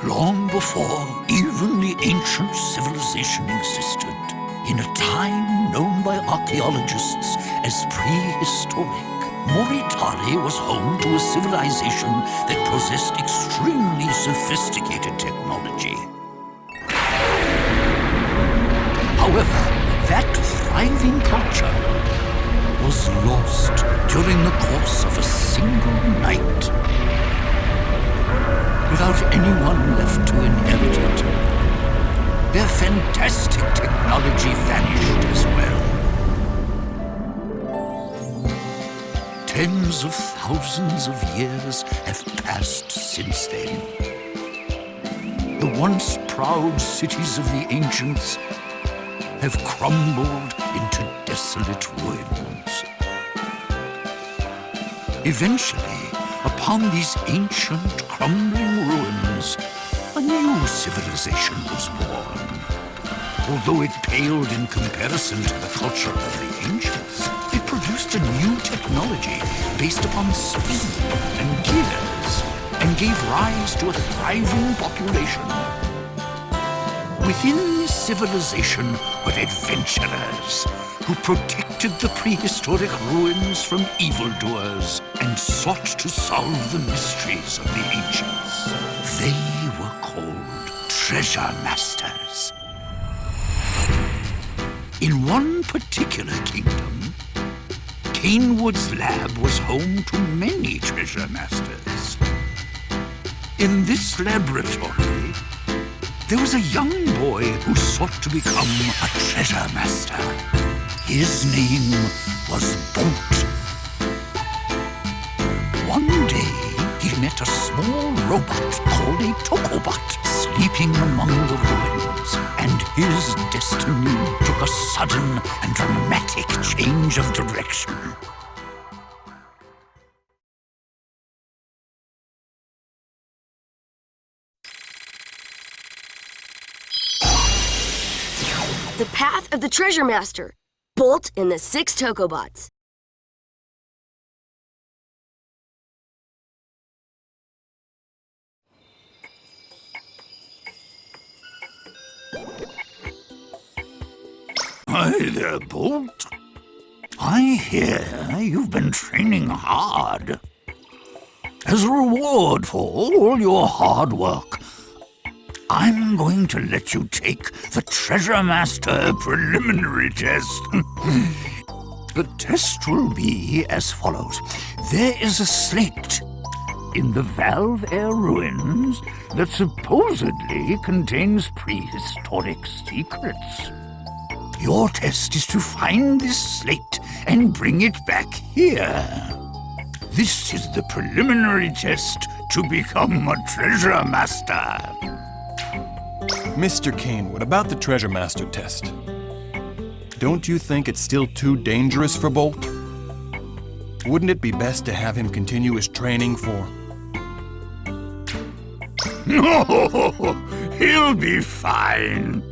long before even the ancient civilization existed, in a time known by archaeologists as prehistoric, Moritari was home to a civilization that possessed extremely sophisticated technology. However, that thriving culture was lost during the course of a single night, without anyone left to inherit it. Their fantastic technology vanished as well. Tens of thousands of years have passed since then. The once proud cities of the ancients have crumbled into desolate ruins. Eventually, upon these ancient crumbling ruins, a new civilization was born. Although it paled in comparison to the culture of the ancients, it produced a new technology based upon speed and gears, and gave rise to a thriving population. Within this civilization were adventurers who protected the prehistoric ruins from evildoers and sought to solve the mysteries of the ancients. They were called treasure masters. In one particular kingdom, Canewood's lab was home to many treasure masters. In this laboratory, there was a young boy who sought to become a treasure master. His name was Bolt. One day, he met a small robot called a Tokobot sleeping among the ruins, and his destiny took a sudden and dramatic change of direction. The Path of the Treasure Master, Bolt and the Six Tokobots. Hi there, Bolt. I hear you've been training hard. As a reward for all your hard work, I'm going to let you take the Treasure Master preliminary test. The test will be as follows. There is a slate in the Valve Air ruins that supposedly contains prehistoric secrets. Your test is to find this slate and bring it back here. This is the preliminary test to become a Treasure Master. Mr. Canewood, about the Treasure Master test. Don't you think it's still too dangerous for Bolt? Wouldn't it be best to have him continue his training for... No, he'll be fine.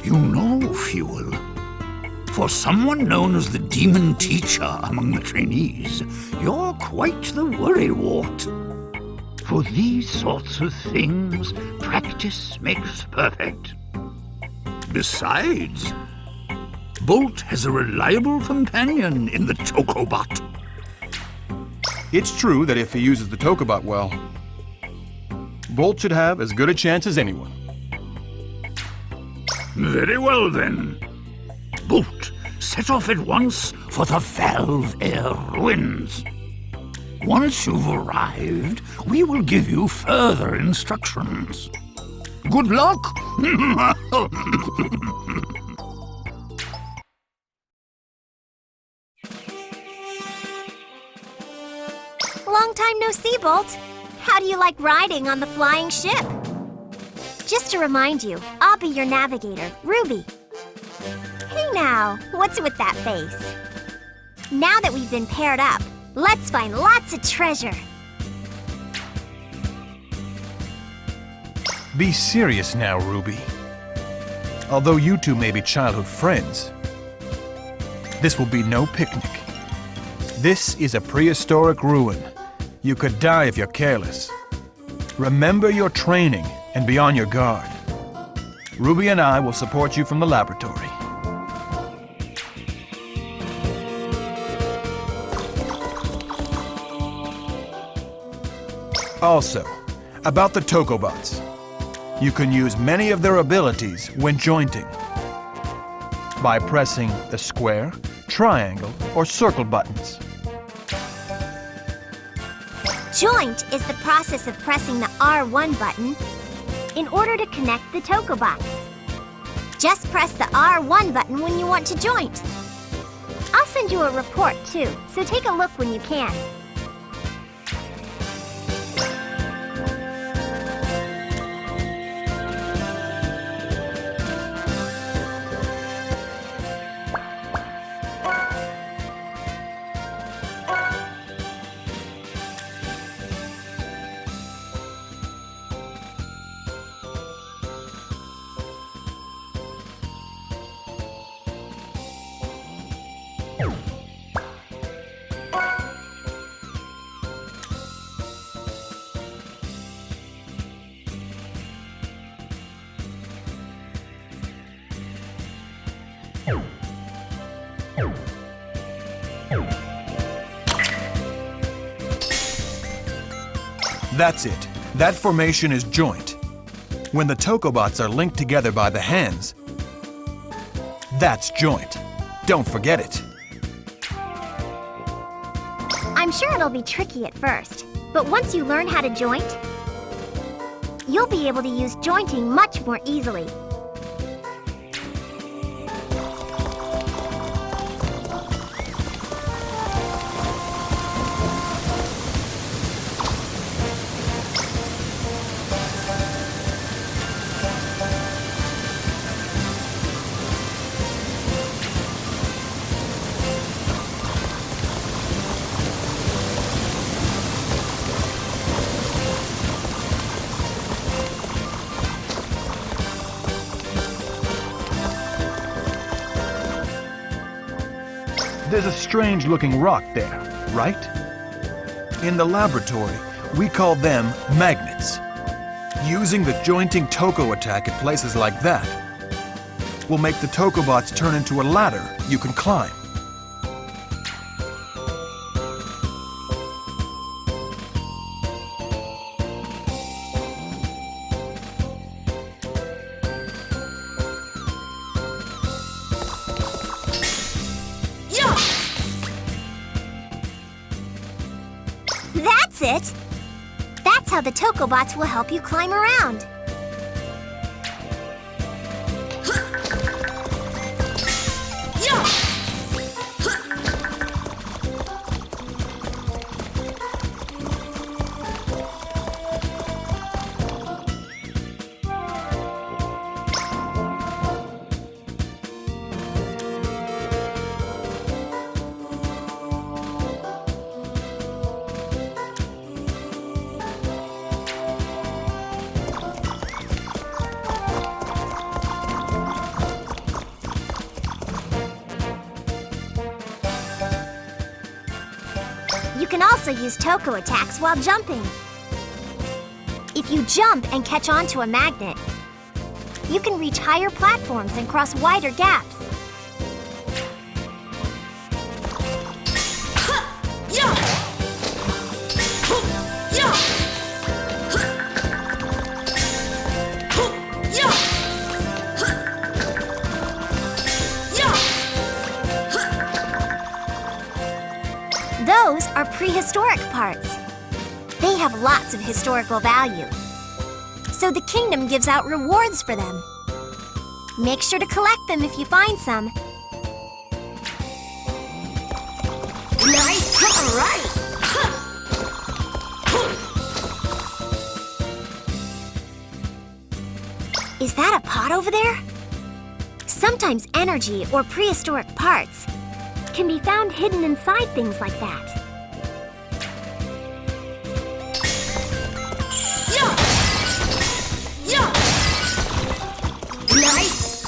You know, Fuel, for someone known as the Demon Teacher among the trainees, you're quite the worrywart. For these sorts of things, practice makes perfect. Besides, Bolt has a reliable companion in the Tokobot. It's true that if he uses the Tokobot well, Bolt should have as good a chance as anyone. Very well, then. Bolt, set off at once for the Valve Air ruins. Once you've arrived, we will give you further instructions. Good luck! Long time no see, Bolt. How do you like riding on the flying ship? Just to remind you, I'll be your navigator, Ruby. Hey now, what's with that face? Now that we've been paired up, let's find lots of treasure. Be serious now, Ruby. Although you two may be childhood friends, this will be no picnic. This is a prehistoric ruin. You could die if you're careless. Remember your training and be on your guard. Ruby and I will support you from the laboratory. Also, about the Tokobots. You can use many of their abilities when jointing. By pressing the square, triangle, or circle buttons. Joint is the process of pressing the R1 button in order to connect the Tokobots. Just press the R1 button when you want to joint. I'll send you a report too, so take a look when you can. That's it. That formation is joint. When the Tokobots are linked together by the hands, that's joint. Don't forget it. I'm sure it'll be tricky at first, but once you learn how to joint, you'll be able to use jointing much more easily. There's a strange-looking rock there, right? In the laboratory, we call them magnets. Using the jointing Toko attack at places like that will make the Tokobots turn into a ladder you can climb. That's it! That's how the Tokobots will help you climb around. You can also use Toko attacks while jumping. If you jump and catch onto a magnet, you can reach higher platforms and cross wider gaps. Those are prehistoric parts. They have lots of historical value. So the kingdom gives out rewards for them. Make sure to collect them if you find some. Nice! All right! Is that a pot over there? Sometimes energy or prehistoric parts can be found hidden inside things like that. Nice!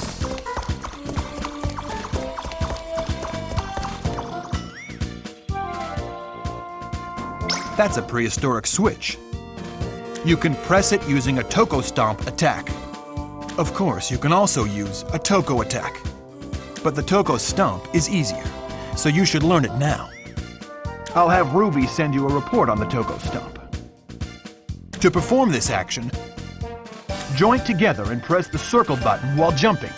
That's a prehistoric switch. You can press it using a Toko Stomp attack. Of course, you can also use a Toko attack. But the Toko Stomp is easier, so you should learn it now. I'll have Ruby send you a report on the Toko Stomp. To perform this action, joint together and press the circle button while jumping.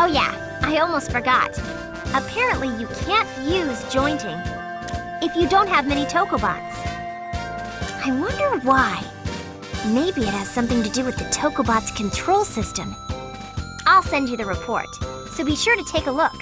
Oh yeah, I almost forgot. Apparently you can't use jointing if you don't have many Tokobots. I wonder why. Maybe it has something to do with the Tokobot's control system. I'll send you the report, so be sure to take a look.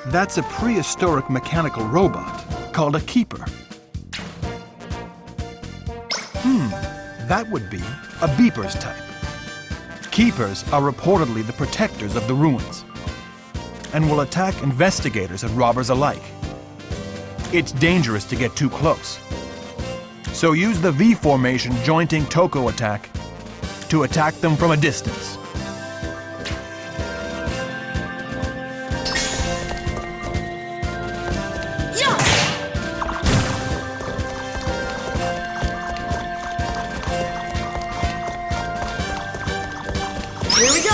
That's a prehistoric mechanical robot called a keeper. That would be a beeper's type. Keepers are reportedly the protectors of the ruins and will attack investigators and robbers alike. It's dangerous to get too close. So use the V formation jointing Toko attack to attack them from a distance. Here we go!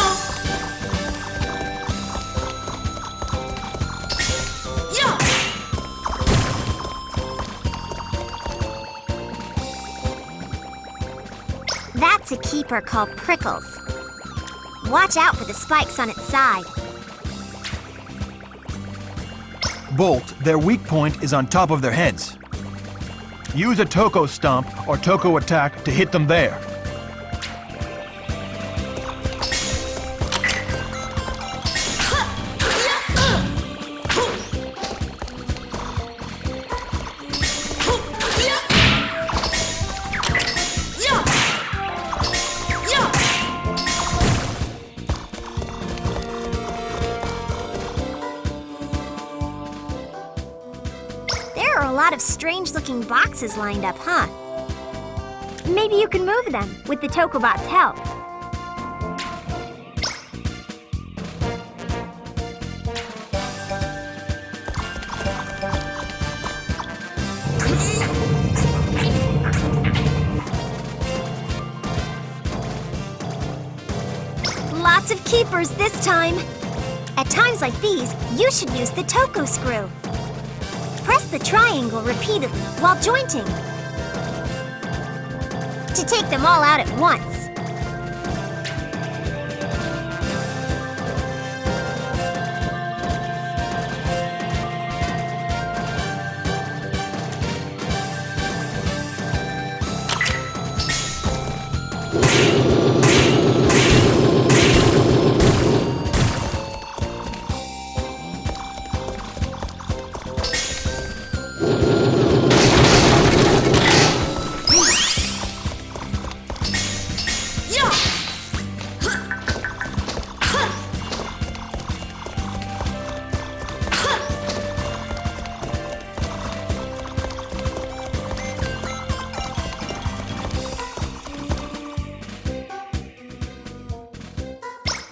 Yeah! That's a keeper called Prickles. Watch out for the spikes on its side. Bolt, their weak point is on top of their heads. Use a Toko Stomp or Toko attack to hit them there. There are a lot of strange-looking boxes lined up, huh? Maybe you can move them with the Tokobot's help. Lots of keepers this time. At times like these, you should use the Toko screw. Press the triangle repeatedly while jointing to take them all out at once.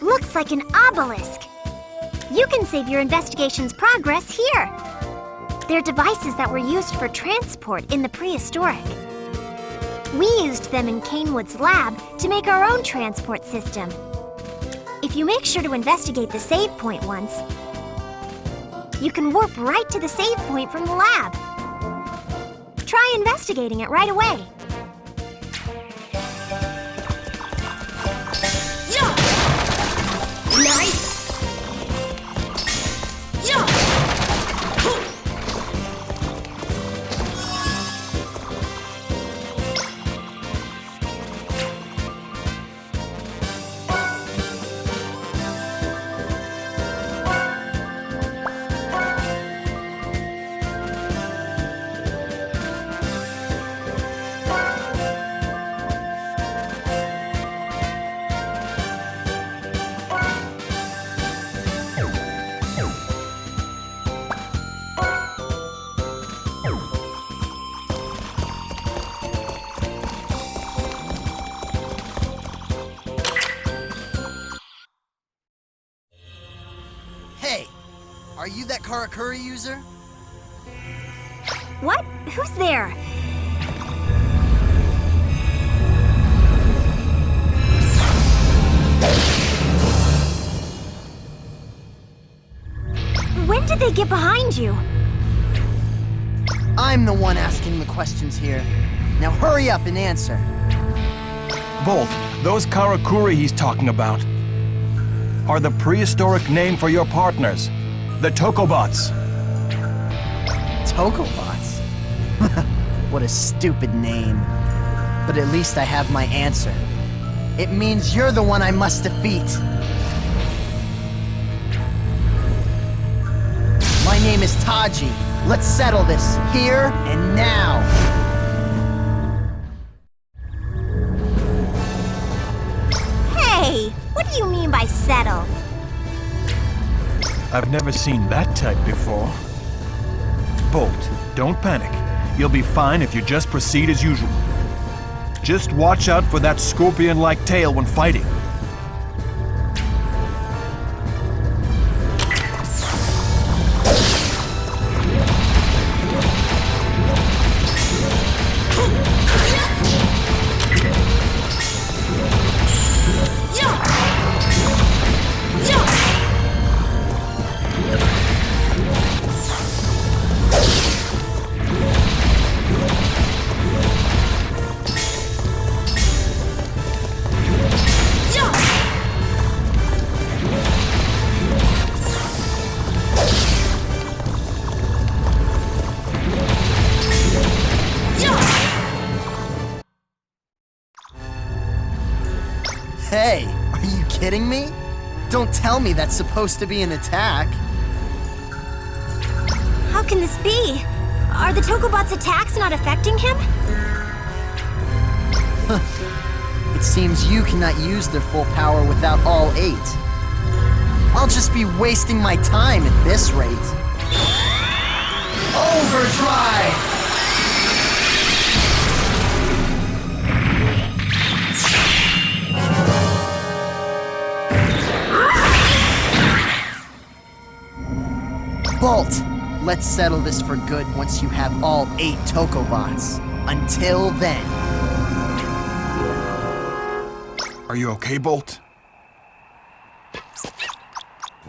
Looks like an obelisk. You can save your investigation's progress here. They're devices that were used for transport in the prehistoric. We used them in Kanewood's lab to make our own transport system. If you make sure to investigate the save point once, you can warp right to the save point from the lab. Try investigating it right away. Yeah! Nice! Yeah! Hey, are you that Karakuri user? What? Who's there? When did they get behind you? I'm the one asking the questions here. Now hurry up and answer. Bolt, those Karakuri he's talking about are the prehistoric name for your partners, the Tokobots. Tokobots? What a stupid name. But at least I have my answer. It means you're the one I must defeat. My name is Taji. Let's settle this here and now. Hey, what do you mean by settle? I've never seen that type before. Bolt, don't panic. You'll be fine if you just proceed as usual. Just watch out for that scorpion-like tail when fighting. Hey, are you kidding me? Don't tell me that's supposed to be an attack. How can this be? Are the Tokobots' attacks not affecting him? It seems you cannot use their full power without all 8. I'll just be wasting my time at this rate. Overdrive! Bolt, let's settle this for good once you have all 8 Tokobots. Until then. Are you okay, Bolt?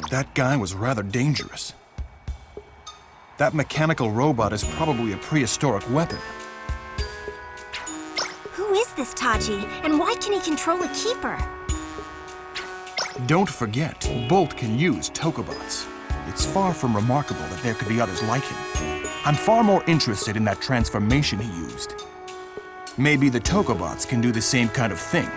That guy was rather dangerous. That mechanical robot is probably a prehistoric weapon. Who is this Taji, and why can he control a keeper? Don't forget, Bolt can use Tokobots. It's far from remarkable that there could be others like him. I'm far more interested in that transformation he used. Maybe the Tokobots can do the same kind of thing.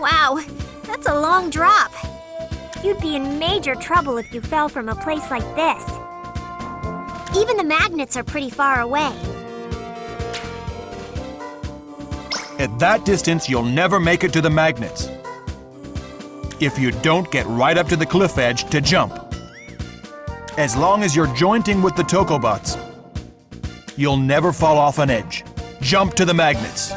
Wow, that's a long drop. You'd be in major trouble if you fell from a place like this. Even the magnets are pretty far away. At that distance, you'll never make it to the magnets. If you don't get right up to the cliff edge to jump. As long as you're jointing with the Tokobots, you'll never fall off an edge. Jump to the magnets.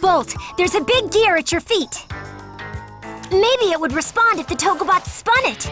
Bolt, there's a big gear at your feet. Maybe it would respond if the Tokobots spun it.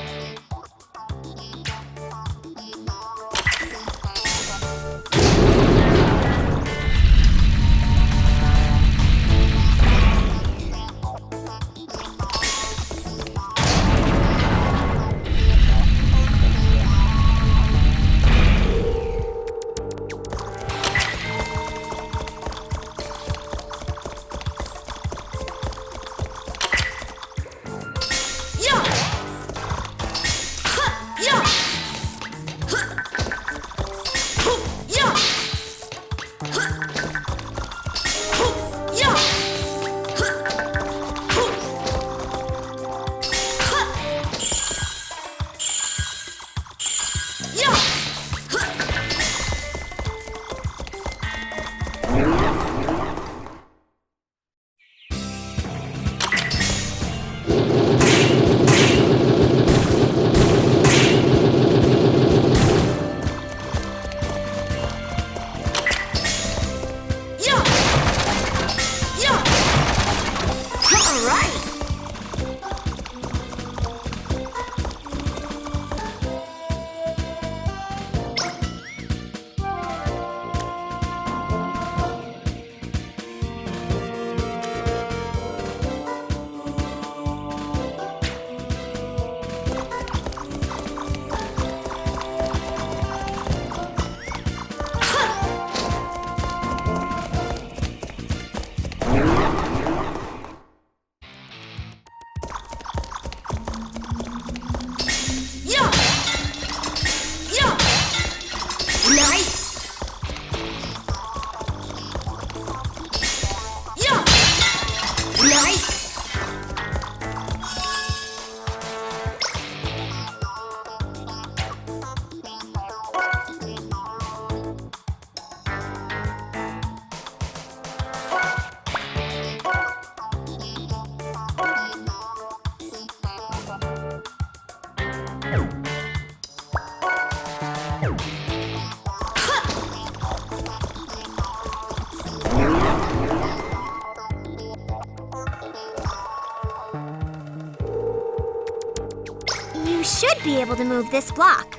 You should be able to move this block,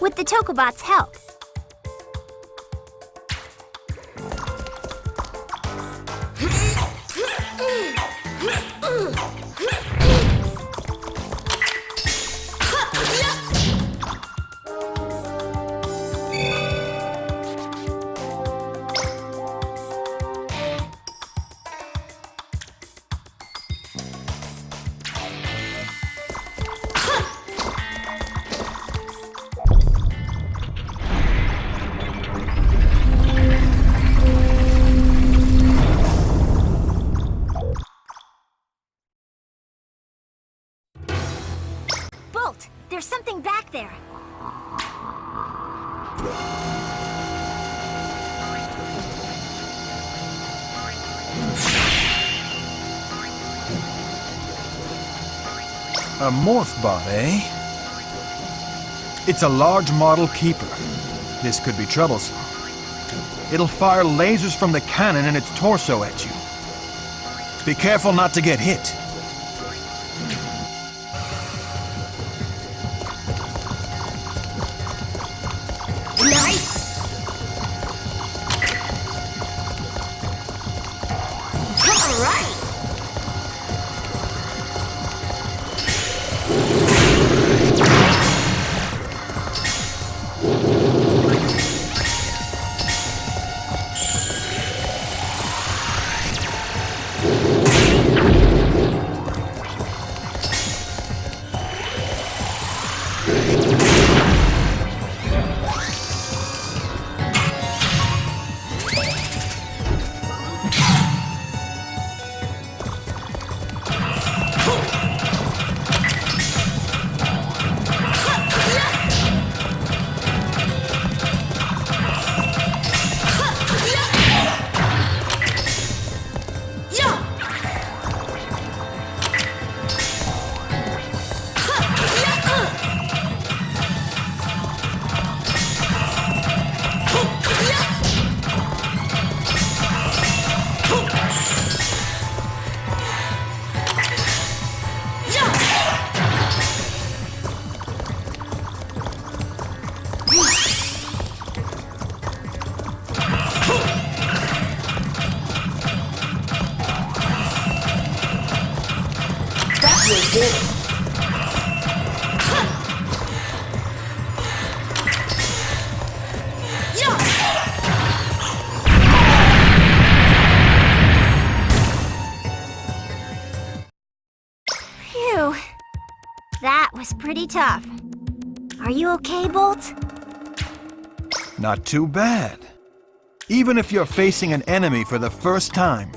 with the Tokobot's help. Bolt, there's something back there. A morph bot, eh? It's a large model keeper. This could be troublesome. It'll fire lasers from the cannon in its torso at you. Be careful not to get hit. Nice! All right! Phew. That was pretty tough. Are you okay, Bolt? Not too bad. Even if you're facing an enemy for the first time,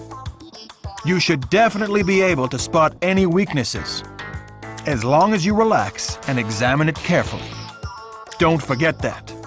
you should definitely be able to spot any weaknesses, as long as you relax and examine it carefully. Don't forget that.